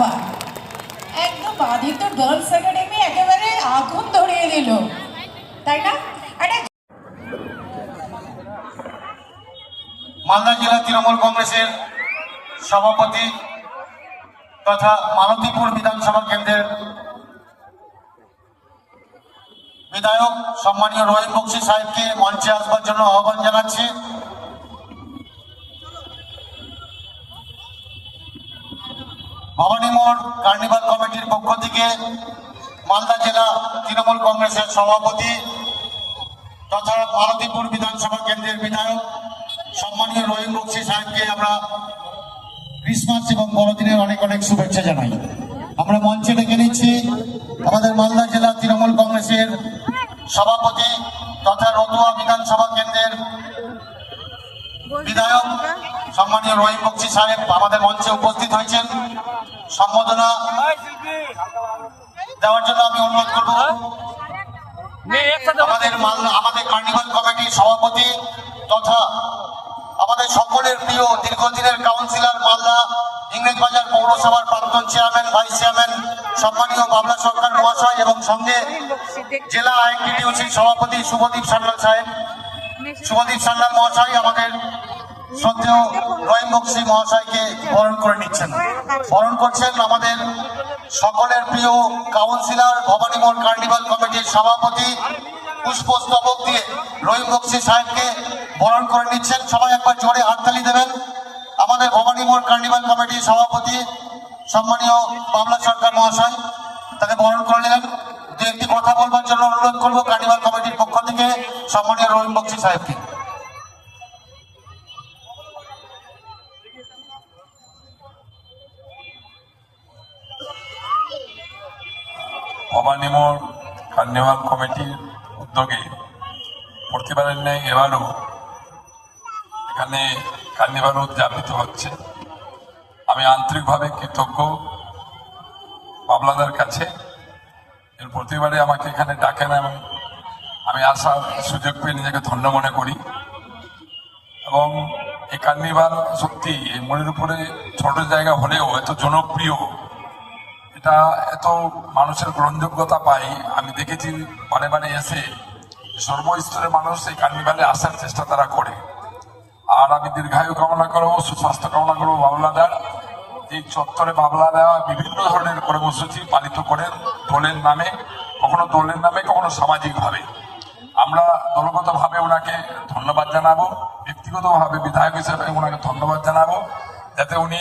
বাবা, একদম Aditya girls academy একেবারে আগুন ধরিয়ে দিল, তাই না? মালদা জেলা তৃণমূল কংগ্রেসের সভাপতি তথা মালতীপুর বিধানসভা কেন্দ্রের বিধায়ক সম্মানীয় রহিম বক্সি সাহেবকে মঞ্চে আসবার জন্য আহ্বান জানাচ্ছি। ভবানী মোড় কার্নিভাল কমিটির পক্ষ থেকে মালদা জেলা তৃণমূল কংগ্রেসের সভাপতি তথা মালতীপুর বিধানসভা কেন্দ্রের বিধায়ক সম্মানীয় রহিম বক্সি সাহেবকে আমরা ক্রিসমাস এবং বড়দিনের অনেক অনেক শুভেচ্ছা জানাই। আমরা মঞ্চে ডেকে নিচ্ছি আমাদের মালদা জেলা তৃণমূল কংগ্রেসের সভাপতি তথা রতুয়া বিধানসভা কেন্দ্রের বিধায়ক সম্মানীয় রহিম বক্সি সাহেব আমাদের মঞ্চে উপস্থিত হয়েছেন। সম্বোধনা দেওয়ার জন্য আমি অনুরোধ করব আমাদের কার্নিভাল কমিটির সভাপতি তথা আমাদের সকলের প্রিয় দীর্ঘদিনের কাউন্সিলর মালদা ইংরেজবাজার পৌরসভার প্রাক্তন চেয়ারম্যান ভাইস চেয়ারম্যান সম্মানীয় বাবলা সরকার মহাশয় এবং সঙ্গে জেলা আইএনটিটিউসির সভাপতি শুভদীপ সান্যাল সাহেব, শুভদীপ সান্যাল মহাশয় আমাদের শ্রদ্ধেয় রহিম বক্সি মহাশয়কে বরণ করে নিচ্ছেন। বরণ করছেন আমাদের সকলের প্রিয় কাউন্সিলর ভবানী মোড় কার্নিভাল কমিটির সভাপতি পুষ্পস্তবক দিয়ে রহিম বক্সি সাহেবকে বরণ করে নিচ্ছেন। সবাই একবার জোরে হাততালি দেবেন। আমাদের ভবানী মোড় কার্নিভাল কমিটির সভাপতি সম্মানীয় বাবলা সরকার মহাশয় তাকে বরণ করে নিলেন। দু একটি কথা বলবার জন্য অনুরোধ করবো কার্নিভাল কমিটির পক্ষ থেকে সম্মানীয় রহিম বক্সি সাহেবকে। ভবানী মোড় কার্নিভাল কমিটির উদ্যোগে প্রতিবারের ন্যায় এবারও এখানে কার্নিভাল উদযাপিত হচ্ছে। আমি আন্তরিকভাবে কৃতজ্ঞ বাবলাদার কাছে। এর প্রতিবারে আমাকে এখানে ডাকেন এবং আমি আসার সুযোগ পেয়ে নিজেকে ধন্য মনে করি। এবং এই কার্নিভাল সত্যি এই মোড়ের উপরে ছোট জায়গা হলেও এত জনপ্রিয়, এটা এত মানুষের গ্রহণযোগ্যতা পাই। আমি দেখেছি বারে বারে এসে সর্বস্তরের মানুষ এই কার্নিভালে আসার চেষ্টা তারা করে। আর আমি দীর্ঘায়ু কামনা করবো, সুস্বাস্থ্য কামনা করবো বাবলাদার। এই চত্বরে বাবলাদা বিভিন্ন ধরনের কর্মসূচি পালিত করেন দলের নামে, কখনো দলের নামে কখনো সামাজিকভাবে। আমরা দলগতভাবে ওনাকে ধন্যবাদ জানাবো, ব্যক্তিগতভাবে বিধায়ক হিসেবে ওনাকে ধন্যবাদ জানাবো, যাতে উনি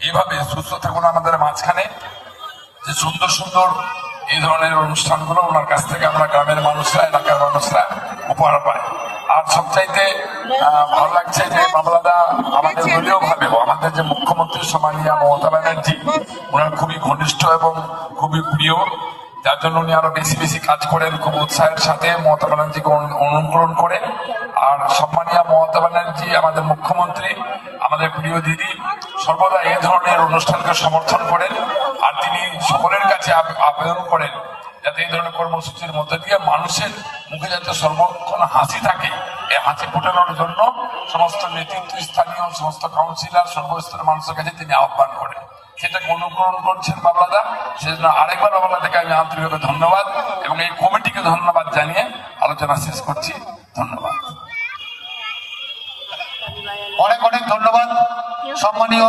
এইভাবে সুস্থ থাকুন আমাদের মাঝখানে। যে সুন্দর সুন্দর এই ধরনের অনুষ্ঠানগুলো ওনার কাছ থেকে আমরা গ্রামের মানুষরা, এলাকার মানুষরা উপহার পাই। আর সবচাইতে ভালো লাগছে যে বাবলাদা আমাদের দলীয় ভাবেও আমাদের যে মুখ্যমন্ত্রী সম্মানীয় মমতা ব্যানার্জি ওনার খুবই ঘনিষ্ঠ এবং খুবই প্রিয়, যার জন্য উনি আরো বেশি বেশি কাজ করেন খুব উৎসাহের সাথে মমতা ব্যানার্জিকে অনুকরণ করে। আর সম্মানীয় মমতা ব্যানার্জি আমাদের মুখ্যমন্ত্রী, আমাদের প্রিয় দিদি সর্বদা এই ধরনের অনুষ্ঠানকে সমর্থন করেন। আর তিনি সকলের কাছে আবেদন করেন যাতে এই ধরনের কর্মসূচির মধ্যে দিয়ে মানুষের মুখে যাতে সর্বক্ষণ হাসি থাকে, এই হাসি ফোটানোর জন্য সমস্ত নেতৃত্ব, স্থানীয় সমস্ত কাউন্সিলর, সর্বস্তরের মানুষের কাছে তিনি আহ্বান করেন। সেটাকে অনুকরণ করছেন বাবলাদা। সেজন্য আরেকবার বাবলাদাকে আমি আন্তরিকভাবে ধন্যবাদ এবং এই কমিটিকে ধন্যবাদ জানিয়ে আলোচনা শেষ করছি। ধন্যবাদ। অনেক অনেক ধন্যবাদ সম্মানীয়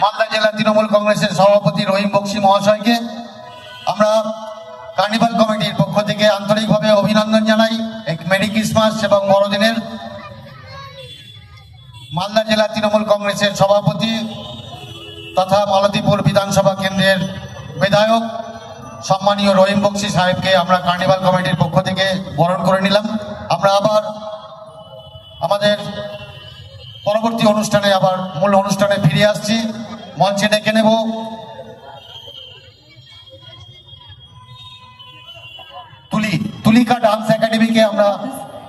মালদা জেলা তৃণমূল কংগ্রেসের সভাপতি রহিম বক্সি মহাশয়কে। আমরা কার্নিভাল কমিটির পক্ষ থেকে আন্তরিকভাবে অভিনন্দন জানাই মেরি ক্রিসমাস এবং বড়দিনের। মালদা জেলা তৃণমূল কংগ্রেসের সভাপতি তথা মালতীপুর বিধানসভা কেন্দ্রের বিধায়ক সম্মানীয় রহিম বক্সি সাহেবকে আমরা কার্নিভাল কমিটির পক্ষ থেকে বরণ করে নিলাম। আমরা আবার আমাদের পরবর্তী অনুষ্ঠানে আবার মূল অনুষ্ঠানে ফিরে আসছি। মঞ্চে ডেকে নেব তুলিকা ডান্স একাডেমিকে আমরা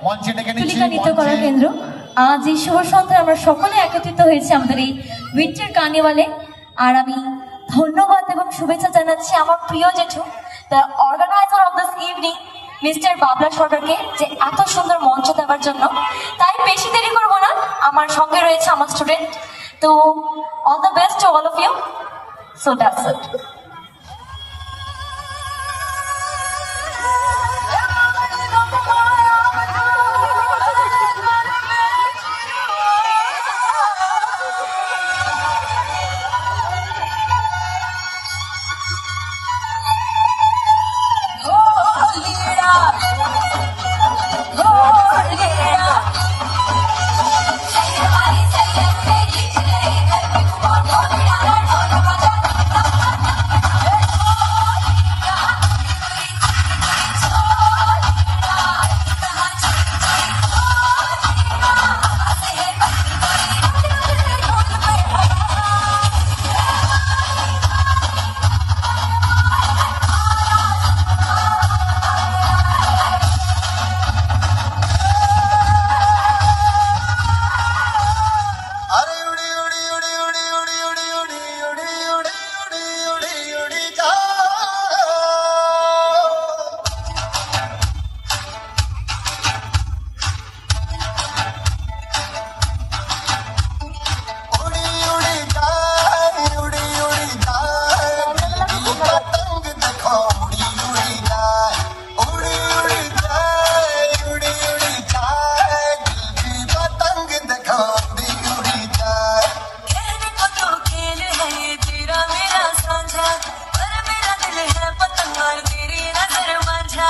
মঞ্চে ডেকে নিচ্ছি। তুলিকা নৃত্যকলা কেন্দ্র আজ এই শুভ সন্ধ্যায় আমরা সকলে একত্রিত হয়েছি আমাদের এই উইন্টার কার্নিভালে। আর আমি ধন্যবাদ এবং শুভেচ্ছা জানাচ্ছি আমার প্রিয় জেঠু, the organizer of this evening, mister Babla সরকারকে, যে এত সুন্দর মঞ্চ দেওয়ার জন্য। তাই বেশি দেরি করবো না, আমার সঙ্গে রয়েছে আমার স্টুডেন্ট। তো all the best to all of you. So that's it. अरे उड़ी उड़ी उड़ी उड़ी उड़ी उड़ी उड़ी उड़ी उड़ी उड़ी उड़ी उड़ी जा उड़ी उड़ी जाए उड़ी उड़ी जाए दिल की पतंग देखो उड़ी उड़ी जाए उड़ी उड़ी जाए उड़ी उड़ी जाए दिल की पतंग देखो उड़ी उड़ी जाए कहने को तो खेल है ये तेरा मेरा साझा, पर मेरा दिल है पतंग और तेरी नजर मांझा।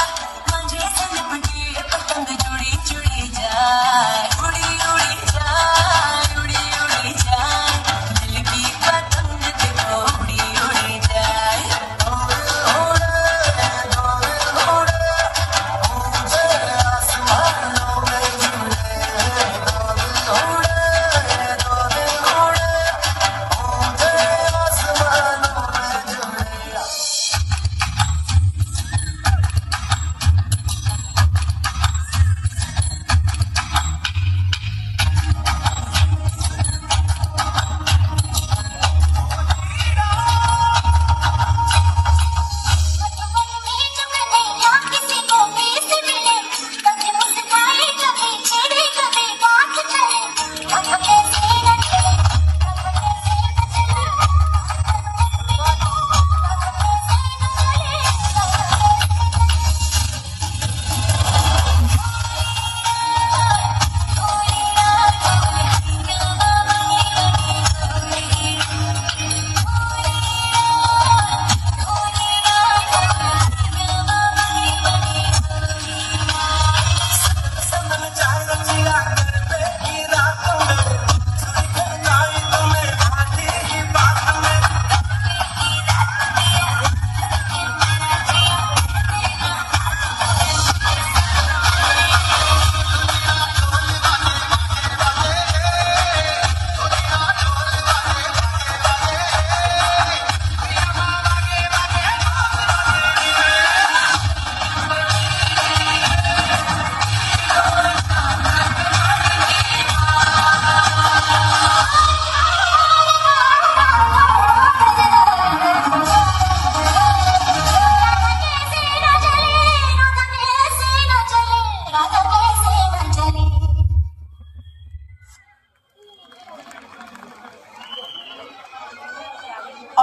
मांझे से लिपटी है पतंग जुड़ी जुड़ी जाए, उड़ी उड़ी जाए उड़ी उड़ी जाए दिल की पतंग देखो उड़ी उड़ी जाए। आसमानों में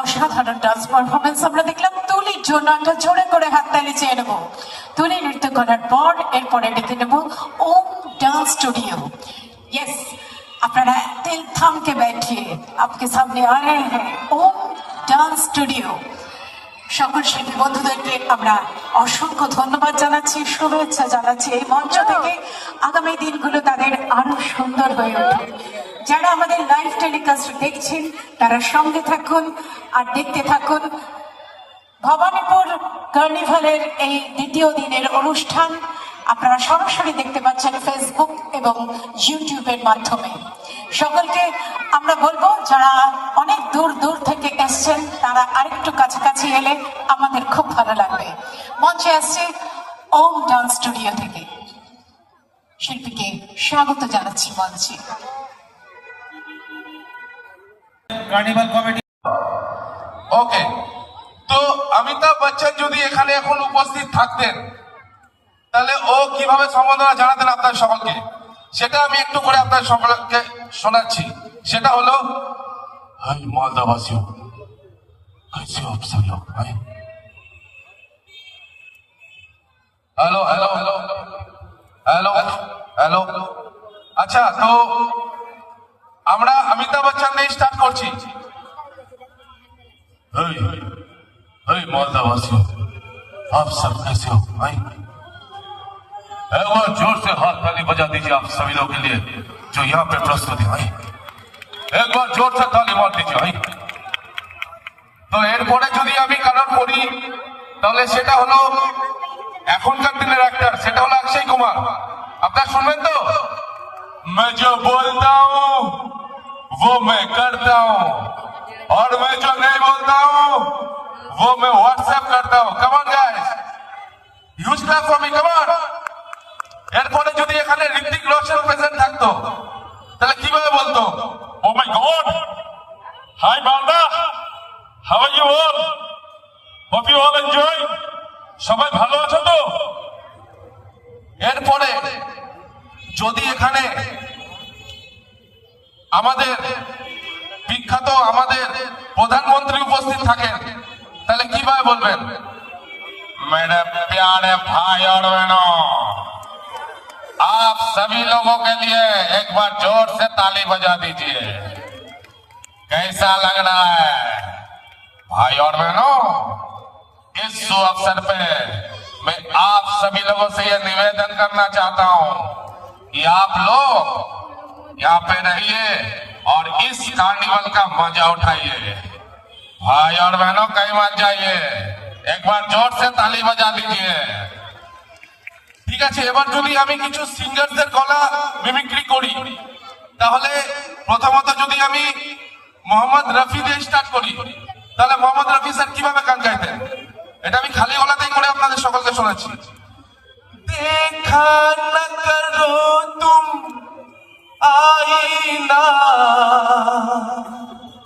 অসাধারণ ডান্স পারফরমেন্স আমরা দেখলাম। তুলির জন্য একটা জোরে করে হাততালি চেয়ে নেবো। তুলি নৃত্য করার পর এরপরে ডেকে নেবো ओम डांस स्टूडियो। यस, আপনারা दिल थाम के बैठिए, आपके सामने आ रहे हैं ओम डांस स्टूडियो। সকল শিল্পী বন্ধুদেরকে আমরা অসংখ্য ধন্যবাদ জানাচ্ছি, শুভেচ্ছা জানাচ্ছি এই মঞ্চ থেকে। আগামী দিনগুলো তাদের আরো সুন্দর হয়ে উঠুক। যারা আমাদের লাইভ টেলিকাস্ট দেখছেন তারা সঙ্গে থাকুন আর দেখতে থাকুন ভবানীপুর কার্নিভালের এই দ্বিতীয় দিনের অনুষ্ঠান। আপনারা সরাসরি দেখতে পাচ্ছেন ফেসবুক এবং ইউটিউবের মাধ্যমে। সকলকে আমরা বলবো যারা অনেক দূর দূর থেকে এসছেন তারা আরেকটু কাছাকাছি এলে আমাদের খুব ভালো লাগবে। মঞ্চে আসছে ওম ডান্স স্টুডিও থেকে, শিল্পীকে স্বাগত জানাচ্ছি মঞ্চে। Carnival committee. ওকে, তো অমিতাভ বচ্চন যদি এখানে এখন উপস্থিত থাকতেন তাহলে ও কিভাবে সম্বোধনা জানাতেন আপনার সকলকে, সেটা আমি একটু করে আপনার সকলকে শোনাচ্ছি। সেটা হলো, হাই মালদাবাসী, कैसे हो आप सब लोग भाई? Hello hello hello hello hello अच्छा तो আমরা অমিতাভ বচ্চন দিয়ে স্টার্ট করছি। हे मालदा वासियों, आप सब कैसे हो भाई? एक बार जोर से हाथ ताली बजा दीजिए आप सभी लोगों के लिए जो यहाँ पे प्रस्तुत है भाई। एक बार जोर से ताली मार दीजिए भाई। তো এরপরে যদি আমি কারণ করি তাহলে সেটা হলো এখনকার দিনের অ্যাক্টর, সেটা হলো অক্ষয় কুমার। আপনারা শুনবেন তো? मैं जो बोलता हूँ वो मैं करता हूँ और मैं जो नहीं बोलता हूँ वो मैं व्हाट्सएप करता हूँ। Come on guys, huge clap for me, come on. এরপরে যদি এখানে ঋত্বিক রোশন প্রেজেন্ট থাকতো তাহলে কিভাবে বলতো? Oh my god, hi Malda, how are you all, hope you all enjoy. সবাই ভালো আছো তো? এরপরে যদি এখানে আমাদের বিখ্যাত আমাদের প্রধানমন্ত্রী উপস্থিত থাকেন তাহলে কিভাবে বলবেন? मेरे प्यारे भाई और बहनों, आप सभी लोगों के लिए एक बार जोर से ताली बजा दीजिए। कैसा लग रहा है भाई और बहनों? इस शुभ अवसर पे मैं आप सभी लोगों से यह निवेदन करना चाहता हूं कि आप लोग यहाँ पे रहिए और इस कार्निवल का मजा उठाइए। भाई और बहनों कहीं मत जाइए, एक बार जोर से ताली बजा दीजिए। ঠিক আছে, এবার যদি আমি কিছু সিঙ্গারদের গলা মিমিক্রি করি তাহলে প্রথমত যদি আমি মোহাম্মদ রফি দিয়ে স্টার্ট করি তাহলে মোহাম্মদ রফি স্যার কিভাবে গান গাইতেন এটা আমি খালি গলাতেই করে আপনাদের সকলকে শোনাচ্ছি। দেখা না করো তুম आईना,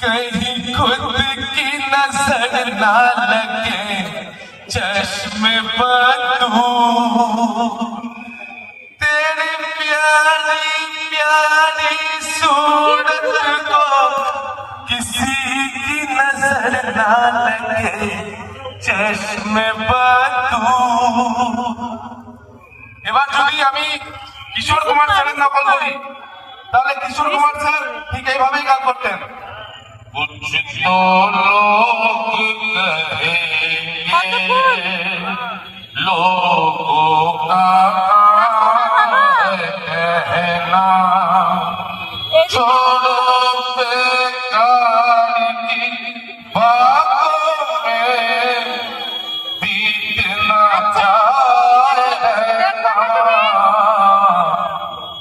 कहीं खुद की नजर ना लगे चश्मे बदू, तेरी प्यारी प्यारी सूरत को किसी की नजर ना लगे चश्मे बदू। এবার যদি আমি কিশোর কুমার স্যারের নকল করি তাহলে কিশোর কুমার স্যার ঠিক এইভাবেই গান করতেন। कुछ तो लोग कहेंगे लोगों का कहना, छोड़ो बेकार की बातों में बीत ना जाए रहना।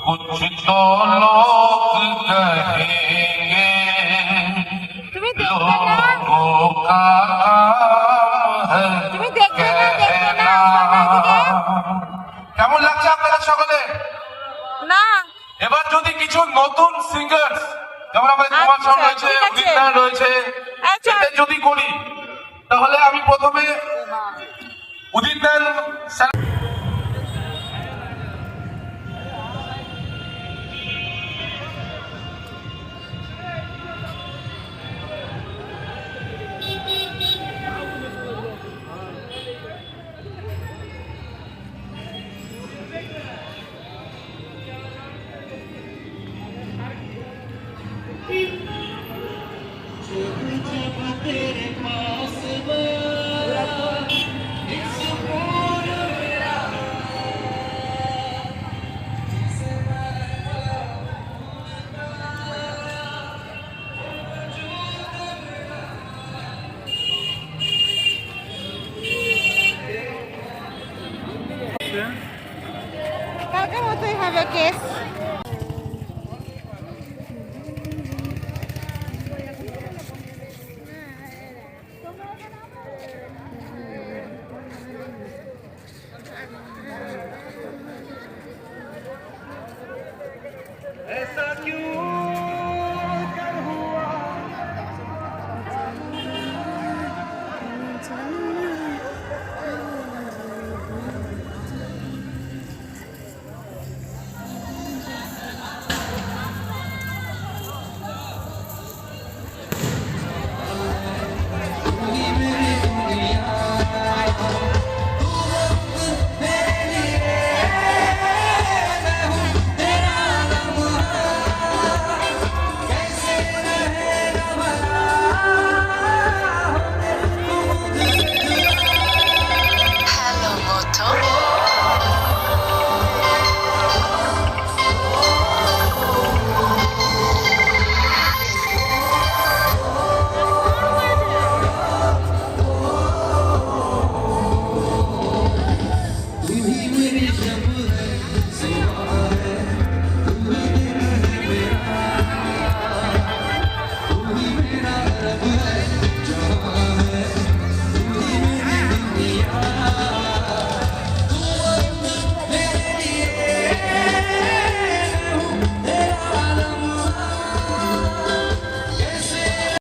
कुछ तो लोग कहेंगे लोगों का है कहना। কেমন লাগছে আপনাদের সকলে? না এবার যদি কিছু নতুন সিঙ্গার যেমন আমাদের কুমার শানু রয়েছে, ঠিক আছে। উদিত নারায়ণ রয়েছে, আচ্ছা। এটা যদি করি তাহলে আমি প্রথমে উদিত নারায়ণ স্যার